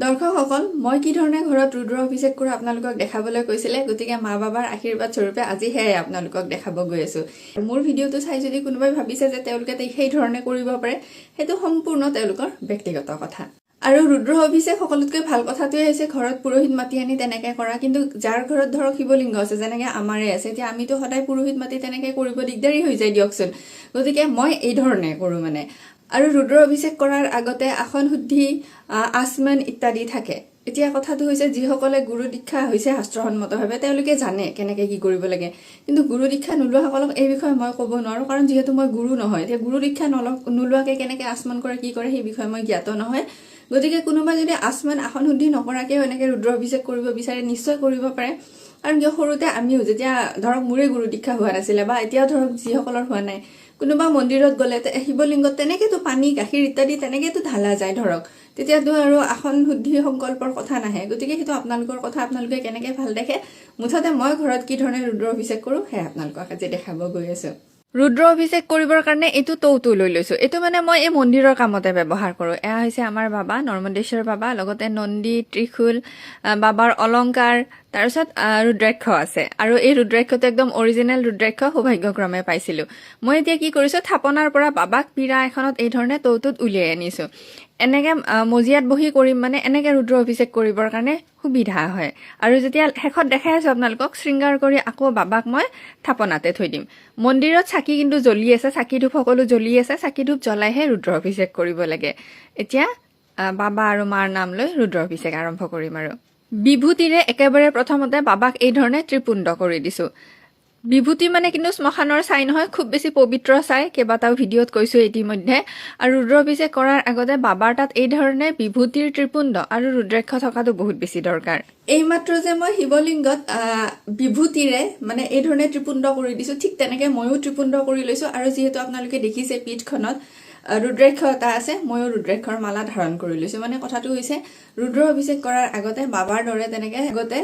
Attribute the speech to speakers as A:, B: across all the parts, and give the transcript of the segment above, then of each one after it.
A: দৰ্শকসকল মই কি ধৰণে ঘৰত ৰুদ্ৰ অভিষেক কৰি আপোনালোকক দেখাবলৈ কৈছিলে গতিকে মা বাবাৰ আশীৰ্বাদ স্বৰূপে আজি সেয়াই আপোনালোকক দেখাব গৈ আছো মোৰ ভিডিঅটো চাই যদি কোনোবাই ভাবিছে যে তেওঁলোকে সেই ধৰণে কৰিব পাৰে সেইটো সম্পূৰ্ণ তেওঁলোকৰ ব্যক্তিগত কথা আৰু ৰুদ্ৰ অভিষেক সকলোতকৈ ভাল কথাটোৱে হৈছে ঘৰত পুৰোহিত মাতি আনি তেনেকৈ কৰা কিন্তু যাৰ ঘৰত ধৰক শিৱলিংগ আছে যেনেকৈ আমাৰে আছে এতিয়া আমিতো সদায় পুৰোহিত মাতি তেনেকৈ কৰিব দিগদাৰী হৈ যায় দিয়কচোন গতিকে মই এই ধৰণে কৰোঁ মানে আৰু ৰুদ্ৰ অভিষেক কৰাৰ আগতে আসন শুদ্ধি আচমন ইত্যাদি থাকে এতিয়া কথাটো হৈছে যিসকলে গুৰু দীক্ষা হৈছে শাস্ত্ৰসন্মতভাৱে তেওঁলোকে জানে কেনেকৈ কি কৰিব লাগে কিন্তু গুৰু দীক্ষা নোলোৱাসকলক এই বিষয়ে মই ক'ব নোৱাৰো কাৰণ যিহেতু মই গুৰু নহয় এতিয়া গুৰু দীক্ষা নোলোৱাকৈ কেনেকৈ আচমন কৰে কি কৰে সেই বিষয়ে মই জ্ঞাত নহয় গতিকে কোনোবা যদি আচমন আসন শুদ্ধি নকৰাকৈও এনেকৈ ৰুদ্ৰ অভিষেক কৰিব বিচাৰে নিশ্চয় কৰিব পাৰে কাৰণ কিয় সৰুতে আমিও যেতিয়া ধৰক মোৰে গুৰু দীক্ষা হোৱা নাছিলে বা এতিয়াও ধৰক যিসকলৰ হোৱা নাই কোনোবা মন্দিৰত গ'লে শিৱলিংগত তেনেকেতো পানী গাখীৰ ইত্যাদি তেনেকেতো ঢালা যায় ধৰক তেতিয়াতো আৰু আসন শুদ্ধি সংকল্পৰ কথা নাহে গতিকে সেইটো আপোনালোকৰ কথা আপোনালোকে কেনেকৈ ভাল দেখে মুঠতে মই ঘৰত কি ধৰণে ৰুদ্ৰ অভিষেক কৰোঁ সেয়া আপোনালোকক আজি দেখাব গৈ আছো ৰুদ্ৰ অভিষেক কৰিবৰ কাৰণে এইটো তৌটো লৈ লৈছো এইটো মানে মই এই মন্দিৰৰ কামতে ব্যৱহাৰ কৰোঁ এয়া হৈছে আমাৰ বাবা নৰ্মদেশ্বৰ বাবা লগতে নন্দী ত্ৰিশূল বাবাৰ অলংকাৰ তাৰপিছত ৰুদ্ৰাক্ষ আছে আৰু এই ৰুদ্ৰাক্ষটো একদম অৰিজিনেল ৰুদ্ৰাক্ষ সৌভাগ্যক্ৰমে পাইছিলো মই এতিয়া কি কৰিছো থাপনাৰ পৰা বাবাক পীৰা এখনত এই ধৰণে তৌটোত উলিয়াই আনিছো এনেকৈ মজিয়াত বহি কৰিম মানে এনেকৈ ৰুদ্ৰ অভিষেক কৰিবৰ কাৰণে সুবিধা হয় আৰু যেতিয়া শেষত দেখাই আছো আপোনালোকক শৃংগাৰ কৰি আকৌ বাবাক মই থাপনাতে থৈ দিম মন্দিৰত চাকি কিন্তু জ্বলি আছে চাকি ধূপ সকলো জ্বলি আছে চাকি ধূপ জ্বলাইহে ৰুদ্ৰ অভিষেক কৰিব লাগে এতিয়া বাবা আৰু মাৰ নাম লৈ ৰুদ্ৰ অভিষেক আৰম্ভ কৰিম আৰু বিভূতিৰে একেবাৰে প্ৰথমতে বাবাক এই ধৰণে ত্ৰিপুণ্ড কৰি দিছো বিভূতি মানে কিন্তু শ্মশানৰ চাই নহয় খুব বেছি পবিত্ৰ চাই কেইবাটাও ভিডিঅ'ত কৈছো ইতিমধ্যে আৰু ৰুদ্ৰ অভিষেক কৰাৰ আগতে বাবাৰ তাত এই ধৰণে বিভূতিৰ ত্ৰিপুণ্ড আৰু ৰুদ্ৰাক্ষ থকাটো বহুত বেছি দৰকাৰ এইমাত্ৰ যে মই শিৱলিংগত বিভূতিৰে মানে এই ধৰণে ত্ৰিপুণ্ড কৰি দিছো ঠিক তেনেকৈ ময়ো ত্ৰিপুণ্ড কৰি লৈছো আৰু যিহেতু আপোনালোকে দেখিছে পীঠখনত ৰুদ্ৰাক্ষ এটা আছে ময়ো ৰুদ্ৰাক্ষৰ মালা ধাৰণ কৰি লৈছো মানে কথাটো হৈছে ৰুদ্ৰ অভিষেক কৰাৰ আগতে বাবাৰ দৰে তেনেকৈ আগতে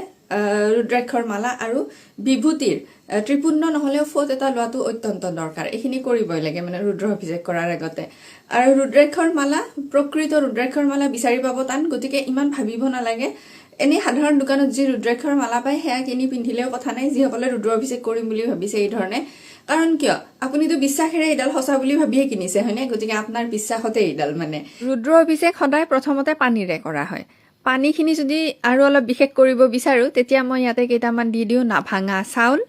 A: ৰুদ্ৰাক্ষৰ মালা আৰু বিভূতিৰ ত্ৰিপুণ্ড নহলেও ফোট এটা লোৱাটো অত্যন্ত দৰকাৰ এইখিনি কৰিবই লাগে মানে ৰুদ্ৰ অভিষেক কৰাৰ আগতে আৰু ৰুদ্ৰাক্ষৰ মালা প্ৰকৃত ৰুদ্ৰাক্ষৰ মালা বিচাৰি পাব টান গতিকে ইমান ভাবিব নালাগে এনেই সাধাৰণ দোকানত যি ৰুদ্ৰাক্ষৰ মালা পায় সেয়া কিনি পিন্ধিলেও কথা নাই যিসকলে ৰুদ্ৰ অভিষেক কৰিম বুলি ভাবিছে এই ধৰণে কাৰণ কিয় আপুনিতো বিশ্বাসেৰে এইডাল সঁচা বুলি ভাবিয়ে কিনিছে হয়নে গতিকে আপোনাৰ বিশ্বাসতে এইডাল মানে ৰুদ্ৰ অভিষেক সদায় প্ৰথমতে পানীৰে কৰা হয় পানীখিনি যদি আৰু অলপ বিশেষ কৰিব বিচাৰো তেতিয়া মই ইয়াতে কেইটামান দি দিওঁ নাভাঙা চাউল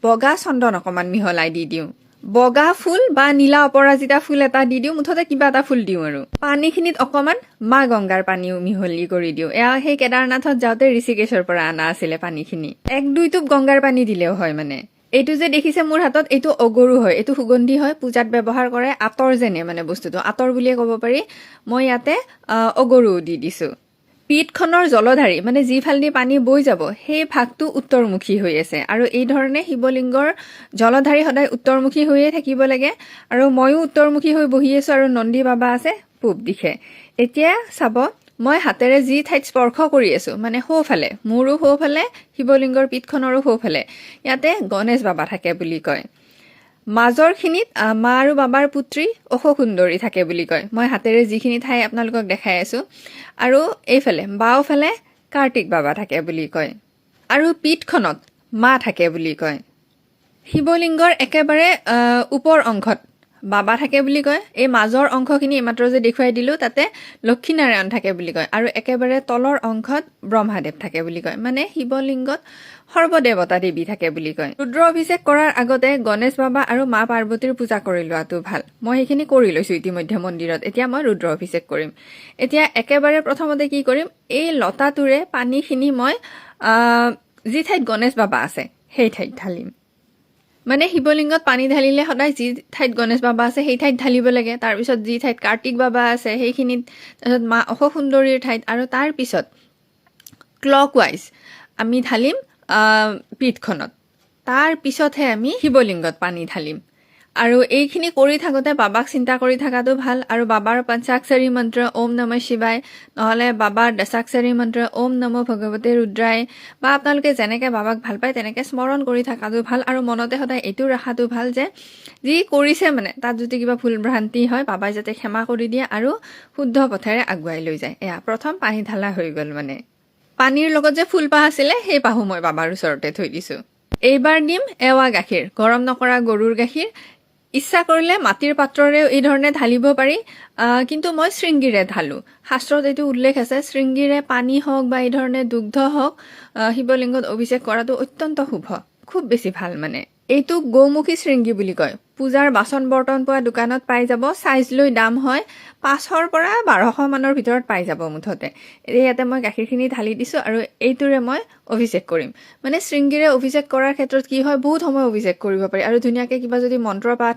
A: বগা চন্দন অকমান মিহলাই দি দিওঁ বগা ফুল বা নীলা অপৰাজিতা ফুল এটা দি দিওঁ মুঠতে কিবা এটা ফুল দিওঁ আৰু পানীখিনিত অকমান মা গংগাৰ পানীও মিহলি কৰি দিওঁ এয়া সেই কেদাৰনাথত যাওঁতে ঋষিকেশৰ পৰা অনা আছিলে পানীখিনি 1-2 টোপ গংগাৰ পানী দিলেও হয় মানে এইটো যে দেখিছে মোৰ হাতত এইটো অগৰু হয় এইটো সুগন্ধি হয় পূজাত ব্যৱহাৰ কৰে আতৰ যেনে মানে বস্তুটো আতৰ বুলিয়ে ক'ব পাৰি মই ইয়াতে অগৰু দি দিছো পীঠখনৰ জলধাৰী মানে যিফালেদি পানী বৈ যাব সেই ভাগটো উত্তৰমুখী হৈ আছে আৰু এই ধৰণে শিৱলিংগৰ জলধাৰী সদায় উত্তৰমুখী হৈয়ে থাকিব লাগে আৰু ময়ো উত্তৰমুখী হৈ বহি আছো আৰু নন্দী বাবা আছে পূব দিশে এতিয়া চাব মই হাতেৰে যি ঠাইত স্পৰ্শ কৰি আছো মানে সোঁফালে মোৰো সোঁফালে শিৱলিংগৰ পীঠখনৰো সোঁফালে ইয়াতে গণেশ বাবা থাকে বুলি কয় মাজৰখিনিত মা আৰু বাবাৰ পুত্ৰী অশোক সুন্দৰী থাকে বুলি কয় মই হাতেৰে যিখিনি ঠাই আপোনালোকক দেখাই আছো আৰু এইফালে বাওঁফালে কাৰ্তিক বাবা থাকে বুলি কয় আৰু পীঠখনত মা থাকে বুলি কয় শিৱলিংগৰ একেবাৰে ওপৰ অংশত বাবা থাকে বুলি কয় এই মাজৰ অংশখিনি মাত্ৰ যে দেখুৱাই দিলো তাতে লক্ষীনাৰায়ণ থাকে বুলি কয় আৰু একেবাৰে তলৰ অংশত ব্ৰহ্মাদেৱ থাকে বুলি কয় মানে শিৱলিংগত সৰ্বদেৱতা দেৱী থাকে বুলি কয় ৰুদ্ৰ অভিষেক কৰাৰ আগতে গণেশ বাবা আৰু মা পাৰ্বতীৰ পূজা কৰি লোৱাটো ভাল মই সেইখিনি কৰি লৈছো ইতিমধ্যে মন্দিৰত এতিয়া মই ৰুদ্ৰ অভিষেক কৰিম এতিয়া একেবাৰে প্ৰথমতে কি কৰিম এই লতাটোৰে পানীখিনি মই যি ঠাইত গণেশ বাবা আছে সেই ঠাইত ঢালিম মানে শিৱলিংগত পানী ঢালিলে সদায় যি ঠাইত গণেশ বাবা আছে সেই ঠাইত ঢালিব লাগে তাৰপিছত যি ঠাইত কাৰ্তিক বাবা আছে সেইখিনিত তাৰপিছত মা অশোক সুন্দৰীৰ ঠাইত আৰু তাৰপিছত ক্লকৱাইজ আমি ঢালিম পীঠখনত তাৰ পিছতহে আমি শিৱলিংগত পানী ঢালিম আৰু এইখিনি কৰি থাকোঁতে বাবাক চিন্তা কৰি থকাটো ভাল আৰু বাবাৰ পঞ্চাক্ষৰী মন্ত্ৰ ওম নমঃ শিৱায় নহ'লে বাবাৰ দশাক্ষৰী মন্ত্ৰ ওম নমঃ ভগৱতে ৰুদ্ৰায় বা আপোনালোকে যেনেকৈ বাবাক ভাল পায় তেনেকৈ স্মৰণ কৰি থকাটো ভাল আৰু মনতে সদায় এইটো ৰখাটো ভাল যে যি কৰিছে মানে তাত যদি কিবা ভুল ভ্ৰান্তি হয় বাবাই যাতে ক্ষমা কৰি দিয়ে আৰু শুদ্ধ পথেৰে আগুৱাই লৈ যায়। এয়া প্ৰথম পানী ঢালা হৈ গ'ল মানে পানীৰ লগত যে ফুলপাহ আছিলে সেই পাহো মই বাবাৰ ওচৰতে থৈ দিছোঁ। এইবাৰ দিম এৱা গাখীৰ, গৰম নকৰা গৰুৰ গাখীৰ। ইচ্ছা কৰিলে মাটিৰ পাত্ৰৰেও এই ধৰণে ঢালিব পাৰি, কিন্তু মই শৃংগীৰে ঢালোঁ। শাস্ত্ৰত এইটো উল্লেখ আছে শৃংগীৰে পানী হওক বা এই ধৰণে দুগ্ধ হওক শিৱলিংগত অভিষেক কৰাটো অত্যন্ত শুভ, খুব বেছি ভাল মানে। এইটো গৌমুখী শৃংগী বুলি কয়। পূজাৰ বাচন বৰ্তন পোৱা দোকানত পাই যাব, চাইজ লৈ দাম হয় 500ৰ পৰা 1200 মানৰ ভিতৰত পাই যাব মুঠতে। ইয়াতে মই গাখীৰখিনি ঢালি দিছোঁ আৰু এইটোৰে মই অভিষেক কৰিম। মানে শৃংগীৰে অভিষেক কৰাৰ ক্ষেত্ৰত কি হয় বহুত সময় অভিষেক কৰিব পাৰি আৰু ধুনীয়াকৈ কিবা যদি মন্ত্ৰ পাঠ,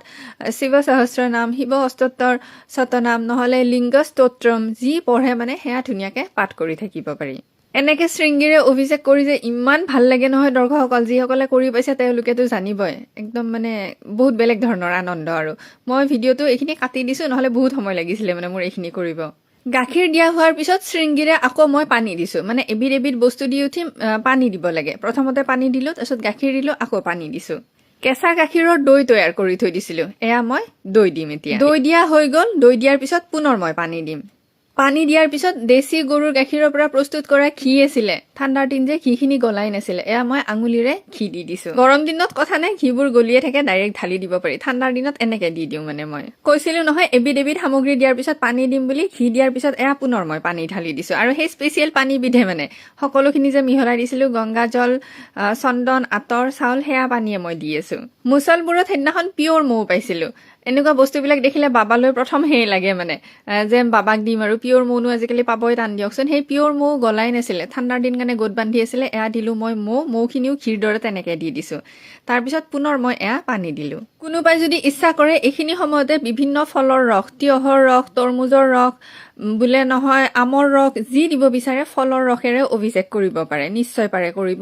A: শিৱ সহস্ৰ নাম, শিৱ অষ্টোত্তৰ শতনাম নহ'লে লিংগ স্তোত্ৰম যি পঢ়ে মানে সেয়া ধুনীয়াকৈ পাঠ কৰি থাকিব পাৰি। এনেকৈ শৃংগীৰে অভিষেক কৰি যে ইমান ভাল লাগে নহয় দৰ্শকসকল, যিসকলে কৰি পাইছে তেওঁলোকেতো জানিবই, একদম মানে বহুত বেলেগ ধৰণৰ আনন্দ। আৰু মই ভিডিঅ'টো এইখিনি কাটি দিছোঁ, নহ'লে বহুত সময় লাগিছিলে মানে মোৰ এইখিনি কৰিব। গাখীৰ দিয়া হোৱাৰ পিছত শৃংগীৰে আকৌ মই পানী দিছোঁ, মানে এবিধ বস্তু দি উঠি পানী দিব লাগে। প্ৰথমতে পানী দিলোঁ, তাৰপিছত গাখীৰ দিলোঁ, আকৌ পানী দিছোঁ। কেঁচা গাখীৰৰ দৈ তৈয়াৰ কৰি থৈ দিছিলোঁ, এয়া মই দৈ দিম এতিয়া। দৈ দিয়া হৈ গ'ল, দৈ দিয়াৰ পিছত পুনৰ মই পানী দিম। পানী দিয়াৰ পিছত দেশী গৰুৰ গাখীৰৰ পৰা প্ৰস্তুত কৰা ঘি আছিলে, ঠাণ্ডাৰ দিন যে ঘিখিনি গলাই নাছিলে, এয়া মই আঙুলিৰে ঘি দি দিছোঁ। গৰম দিনত কথা নাই, ঘিবোৰ গলিয়ে থাকে, ডাইৰেক্ট ঢালি দিব পাৰি। ঠাণ্ডাৰ দিনত এনেকৈ দি দিওঁ মানে মই। কৈছিলোঁ নহয় এবিধ সামগ্ৰী দিয়াৰ পিছত পানী দিম বুলি, ঘি দিয়াৰ পিছত এয়া পুনৰ মই পানী ঢালি দিছোঁ। আৰু সেই স্পেচিয়েল পানীবিধে মানে সকলোখিনি যে মিহলাই দিছিলোঁ, গংগা জল, চন্দন, আতৰ, চাউল, সেয়া পানীয়ে মই দি আছোঁ। মুছলপুৰত সেইদিনাখন পিয়ৰ মৌ পাইছিলোঁ। এনেকুৱা বস্তুবিলাক দেখিলে বাবালৈ প্ৰথম হেই লাগে মানে যে বাবাক দিম আৰু পিয়ৰ মৌনো আজিকালি পাবই টান দিয়কচোন। সেই পিয়ৰ মৌ গলাই নাছিলে, ঠাণ্ডাৰ দিন কাৰণে গোট বান্ধি আছিলে, এয়া দিলোঁ মই মৌখিনিও ঘিৰ দৰে তেনেকৈ দি দিছোঁ। তাৰপিছত পুনৰ মই এয়া পানী দিলোঁ। কোনোবাই যদি ইচ্ছা কৰে এইখিনি সময়তে বিভিন্ন ফলৰ ৰস, তিয়হৰ ৰস, তৰমুজৰ ৰস, বোলে নহয় আমৰ ৰস, যি দিব বিচাৰে ফলৰ ৰসেৰে অভিষেক কৰিব পাৰে, নিশ্চয় পাৰে কৰিব।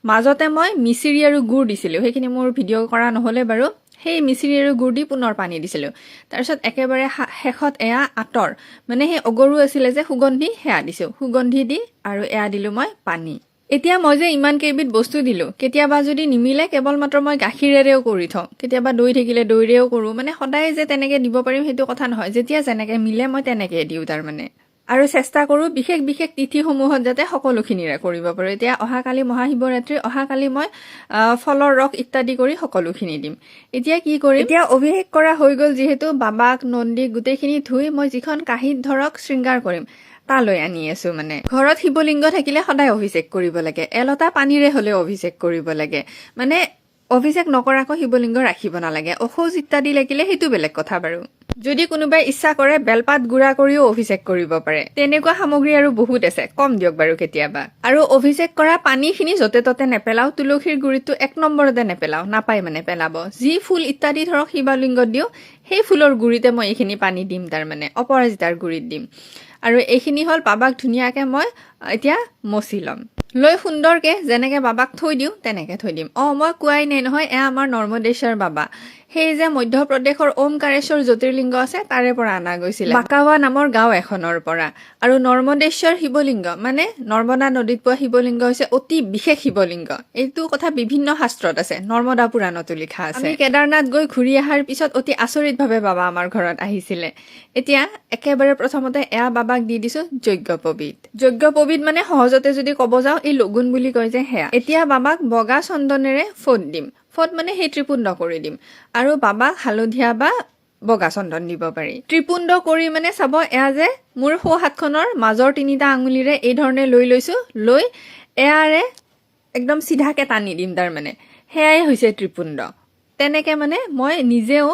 A: মাজতে মই মিচিৰি আৰু গুড় দিছিলোঁ, সেইখিনি মোৰ ভিডিঅ' কৰা নহ'লে বাৰু। সেই মিচিৰি আৰু গুড় দি পুনৰ পানী দিছিলোঁ। তাৰপিছত একেবাৰে শেষত এয়া আতৰ, মানে সেই অগৰু আছিলে যে সুগন্ধি, সেয়া দিছোঁ। সুগন্ধি দি আৰু এয়া দিলোঁ মই পানী। এতিয়া মই যে ইমান কেইবিধ বস্তু দিলোঁ, কেতিয়াবা যদি নিমিলে কেৱল মাত্ৰ মই গাখীৰেৰেও কৰি থওঁ, কেতিয়াবা দৈ থাকিলে দৈৰেও কৰোঁ। মানে সদায় যে তেনেকৈ দিব পাৰিম সেইটো কথা নহয়, যেতিয়া যেনেকৈ মিলে মই তেনেকৈ দিওঁ তাৰমানে। আৰু চেষ্টা কৰোঁ বিশেষ তিথিসমূহত যাতে সকলোখিনিৰে কৰিব পাৰোঁ। এতিয়া অহাকালি মহাশিৱৰাত্ৰি, অহাকালি মই ফলৰ ৰস ইত্যাদি কৰি সকলোখিনি দিম। এতিয়া কি কৰিম, এতিয়া অভিষেক কৰা হৈ গ'ল যিহেতু, বাবাক নন্দীক গোটেইখিনি ধুই মই যিখন কাঁহীত ধৰক শৃংগাৰ কৰিম তালৈ আনি আছোঁ। মানে ঘৰত শিৱলিংগ থাকিলে সদায় অভিষেক কৰিব লাগে, এলতা পানীৰে হ'লেও অভিষেক কৰিব লাগে। মানে অভিষেক নকৰাকৈ শিৱলিংগ ৰাখিব নালাগে। ঔষধ ইত্যাদি লাগিলে সেইটো বেলেগ কথা বাৰু। যদি কোনোবাই ইচ্ছা কৰে বেলপাত গুড়া কৰিও অভিষেক কৰিব পাৰে। তেনেকুৱা সামগ্ৰী আৰু বহুত আছে, কম দিয়ক বাৰু কেতিয়াবা। আৰু অভিষেক কৰা পানীখিনি য'তে ত'তে নেপেলাওঁ, তুলসীৰ গুৰিটো 1 নম্বৰতে নেপেলাওঁ, নাপায় মানে পেলাব। যি ফুল ইত্যাদি ধৰক শিৱলিংগত দিওঁ সেই ফুলৰ গুৰিতে মই এইখিনি পানী দিম, তাৰমানে অপৰাজিতাৰ গুৰিত দিম। আৰু এইখিনি হ'ল বাবাক ধুনীয়াকৈ মই এতিয়া মচি ল'ম। লৈ সুন্দৰকৈ যেনেকৈ বাবাক থৈ দিওঁ তেনেকৈ থৈ দিম। মই কোৱাই নাই নহয়, এয়া আমাৰ নৰ্মদেশ্বৰ বাবা। সেই যে মধ্যপ্ৰদেশৰ ওমকাৰেশ্বৰ জ্যোতিৰ্লিংগ আছে তাৰে পৰা অনা গৈছিলে, বাকাৱা নামৰ গাঁও এখনৰ পৰা। আৰু নৰ্মদেশ্বৰ শিৱলিংগ মানে নৰ্মদা নদীত পোৱা শিৱলিংগ হৈছে অতি বিশেষ শিৱলিংগ। এইটো কথা বিভিন্ন শাস্ত্ৰত আছে, নৰ্মদা পুৰাণতো লিখা আছে। আমি কেদাৰনাথ গৈ ঘূৰি অহাৰ পিছত অতি আচৰিতভাৱে বাবা আমাৰ ঘৰত আহিছিলে। এতিয়া একেবাৰে প্ৰথমতে এয়া বাবাক দি দিছোঁ যজ্ঞোপবীত। যজ্ঞোপবীত মানে সহজতে যদি ক'ব যাওঁ এই লগুণ বুলি কয় যে সেয়া। এতিয়া বাবাক বগা চন্দনেৰে ফোট দিম, ফোট মানে সেই ত্ৰিপুণ্ড কৰি দিম। আৰু বাবাক হালধীয়া বা বগা চন্দন দিব পাৰি। ত্ৰিপুণ্ড কৰি মানে চাব, এয়া যে মোৰ সোঁ হাতখনৰ মাজৰ 3টা আঙুলিৰে এই ধৰণে লৈ লৈছোঁ, লৈ এয়াৰে একদম চিধাকে টানি দিম, তাৰমানে সেয়াই হৈছে ত্ৰিপুণ্ড। তেনেকৈ মানে মই নিজেও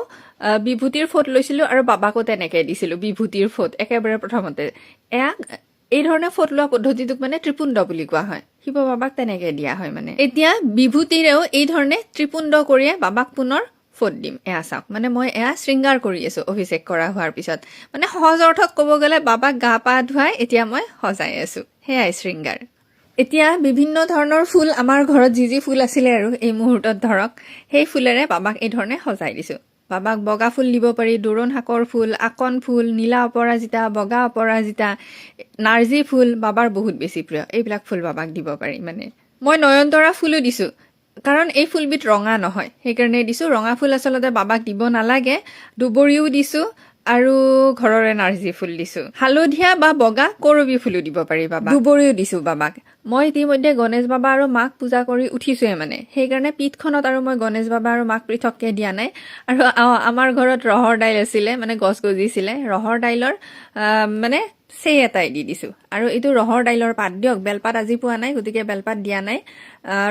A: বিভূতিৰ ফোট লৈছিলোঁ আৰু বাবাকো তেনেকৈ দিছিলোঁ বিভূতিৰ ফোট একেবাৰে প্ৰথমতে। এয়া এই ধৰণে ফোট লোৱা পদ্ধতিটোক মানে ত্ৰিপুণ্ড বুলি কোৱা হয়। শিৱ বাবাক তেনেকৈ দিয়া হয় মানে। এতিয়া বিভূতিৰেও এই ধৰণে ত্ৰিপুণ্ড কৰিয়ে বাবাক পুনৰ ফোট দিম। এয়া চাওক, মানে মই এয়া শৃংগাৰ কৰি আছোঁ অভিষেক কৰা হোৱাৰ পিছত। মানে সহজ অৰ্থত ক'ব গ'লে বাবাক গা পা ধুৱাই এতিয়া মই সজাই আছোঁ, সেয়াই শৃংগাৰ। এতিয়া বিভিন্ন ধৰণৰ ফুল, আমাৰ ঘৰত যি ফুল আছিলে আৰু এই মুহূৰ্তত ধৰক সেই ফুলেৰে বাবাক এই ধৰণে সজাই দিছোঁ। বাবাক বগা ফুল দিব পাৰি, দোৰোণ শাকৰ ফুল, আকন ফুল, নীলা অপৰাজিতা, বগা অপৰাজিতা, নাৰ্জী ফুল বাবাৰ বহুত বেছি প্ৰিয়। এইবিলাক ফুল বাবাক দিব পাৰি মানে। মই নয়নতৰা ফুলো দিছোঁ, কাৰণ এই ফুলবিধ ৰঙা নহয়, সেইকাৰণে দিছোঁ। ৰঙা ফুল আচলতে বাবাক দিব নালাগে। দুবৰিও দিছোঁ আৰু ঘৰৰে নাৰ্জী ফুল দিছোঁ। হালধীয়া বা বগা কৰবী ফুলো দিব পাৰি বাবাক। দুবৰিও দিছোঁ বাবাক। মই ইতিমধ্যে গণেশ বাবা আৰু মাক পূজা কৰি উঠিছোৱে মানে, সেইকাৰণে পিঠখনত আৰু মই গণেশ বাবা আৰু মাক পৃথককৈ দিয়া নাই। আৰু আমাৰ ঘৰত ৰহৰ দাইল আছিলে, মানে গছ গজিছিলে, ৰহৰ দাইলৰ মানে চেই এটাই দি দিছোঁ। আৰু এইটো ৰহৰ দাইলৰ পাত দিয়ক, বেলপাত আজি পোৱা নাই, গতিকে বেলপাত দিয়া নাই।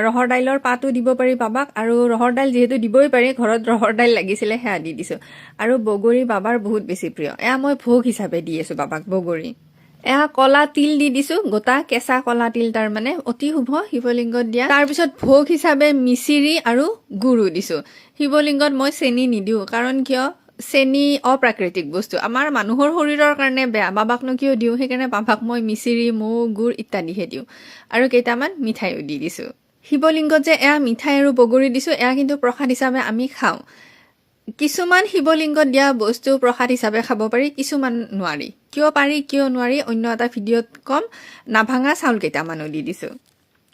A: ৰহৰ দাইলৰ পাতো দিব পাৰি বাবাক, আৰু ৰহৰ দাইল যিহেতু দিবই পাৰি, ঘৰত ৰহৰ দাইল লাগিছিলে সেয়া দি দিছোঁ। আৰু বগৰী বাবাৰ বহুত বেছি প্ৰিয়, এয়া মই ভোগ হিচাপে দি আছোঁ বাবাক বগৰী। এয়া কলা তিল দি দিছোঁ, গোটা কেঁচা কলা তিল, তাৰ মানে অতি শুভ শিৱলিংগত দিয়া। তাৰপিছত ভোগ হিচাপে মিচিৰি আৰু গুড়ো দিছোঁ। শিৱলিংগত মই চেনি নিদিওঁ, কাৰণ কিয়, চেনি অপ্ৰাকৃতিক বস্তু, আমাৰ মানুহৰ শৰীৰৰ কাৰণে বেয়া, বাবাকনো কিয় দিওঁ, সেইকাৰণে বাবাক মই মিচিৰি, মৌ, গুড় ইত্যাদিহে দিওঁ। আৰু কেইটামান মিঠাইও দি দিছোঁ। শিৱলিংগত যে এয়া মিঠাই আৰু বগৰী দিছোঁ, এয়া কিন্তু প্ৰসাদ হিচাপে আমি খাওঁ। কিছুমান শিৱলিংগত দিয়া বস্তু প্ৰসাদ হিচাপে খাব পাৰি, কিছুমান নোৱাৰি। কিয় পাৰি কিয় নোৱাৰি অন্য এটা ভিডিঅ'ত ক'ম। নাভাঙা চাউল কেইটামানো দি দিছোঁ।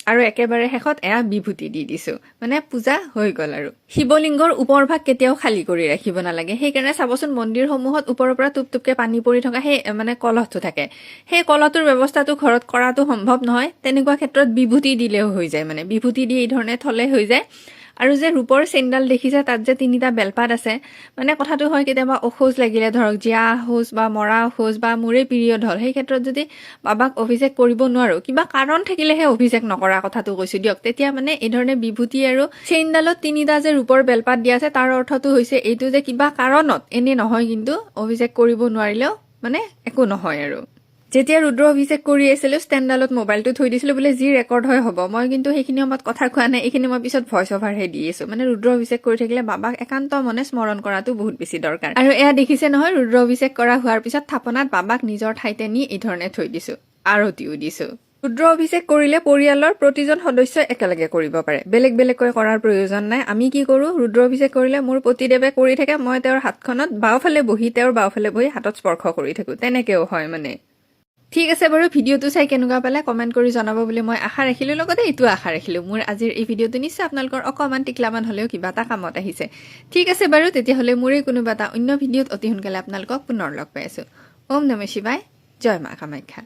A: আৰু একেবাৰে শেষত এয়া বিভূতি দি দিছোঁ, মানে পূজা হৈ গ'ল। আৰু শিৱলিংগৰ ওপৰ ভাগ কেতিয়াও খালী কৰি ৰাখিব নালাগে, সেইকাৰণে চাবচোন মন্দিৰসমূহত ওপৰৰ পৰা টুপ টুপকৈ পানী পৰি থকা সেই মানে কলহটো থাকে, সেই কলহটোৰ ব্যৱস্থাটো ঘৰত কৰাটো সম্ভৱ নহয়। তেনেকুৱা ক্ষেত্ৰত বিভূতি দিলেও হৈ যায়, মানে বিভূতি দি এই ধৰণে থলে হৈ যায়। আৰু যে ৰূপৰ চেইনডাল দেখিছে, তাত যে 3টা বেলপাত আছে, মানে কথাটো হয় কেতিয়াবা অসৌজ লাগিলে, ধৰক জীয়া অসৌজ বা মৰা অসৌজ বা মোৰে পিৰিয়ড হ'ল, সেই ক্ষেত্ৰত যদি বাবাক অভিষেক কৰিব নোৱাৰোঁ, কিবা কাৰণ থাকিলেহে অভিষেক নকৰা কথাটো কৈছোঁ দিয়ক, তেতিয়া মানে এই ধৰণে বিভূতি আৰু চেইনডালত 3টা যে ৰূপৰ বেলপাত দিয়া আছে, তাৰ অৰ্থটো হৈছে এইটো যে কিবা কাৰণত, এনে নহয় কিন্তু অভিষেক কৰিব নোৱাৰিলেও মানে একো নহয়। আৰু যেতিয়া ৰুদ্ৰ অভিষেক কৰি আছিলোঁ, ষ্টেণ্ডডালত মোবাইলটো থৈ দিছিলোঁ, বোলে যি ৰেকৰ্ড হয় হ'ব। মই কিন্তু সেইখিনি সময়ত কথা কোৱা নাই, এইখিনি মই পিছত ভইচ অভাৰহে দি আছোঁ। মানে ৰুদ্ৰ অভিষেক কৰি থাকিলে বাবাক একান্ত মনে স্মৰণ কৰাটো বহুত বেছি দৰকাৰ। আৰু এয়া দেখিছে নহয়, ৰুদ্ৰ অভিষেক কৰা হোৱাৰ পিছত থাপনাত বাবাক নিজৰ ঠাইতে নি এই ধৰণে থৈ দিছোঁ, আৰতিও দিছোঁ। ৰুদ্ৰ অভিষেক কৰিলে পৰিয়ালৰ প্ৰতিজন সদস্যই একেলগে কৰিব পাৰে, বেলেগ বেলেগকৈ কৰাৰ প্ৰয়োজন নাই। আমি কি কৰোঁ, ৰুদ্ৰ অভিষেক কৰিলে মোৰ পতিদেৱে কৰি থাকে, মই তেওঁৰ হাতখনত বাওঁফালে বহি, তেওঁৰ বাওঁফালে বহি হাতত স্পৰ্শ কৰি থাকোঁ, তেনেকেও হয় মানে। ঠিক আছে বাৰু, ভিডিঅ'টো চাই কেনেকুৱা পালে কমেণ্ট কৰি জনাব বুলি মই আশা ৰাখিলোঁ, লগতে এইটো আশা ৰাখিলোঁ মোৰ আজিৰ এই ভিডিঅ'টো নিশ্চয় আপোনালোকৰ অকণমান টিকলামান হ'লেও কিবা এটা কামত আহিছে। ঠিক আছে বাৰু, তেতিয়াহ'লে মোৰে কোনোবা এটা অন্য ভিডিঅ'ত অতি সোনকালে আপোনালোকক পুনৰ লগ পাই আছোঁ। ওম নমঃ শিৱায়, জয় মা কামাখ্যা।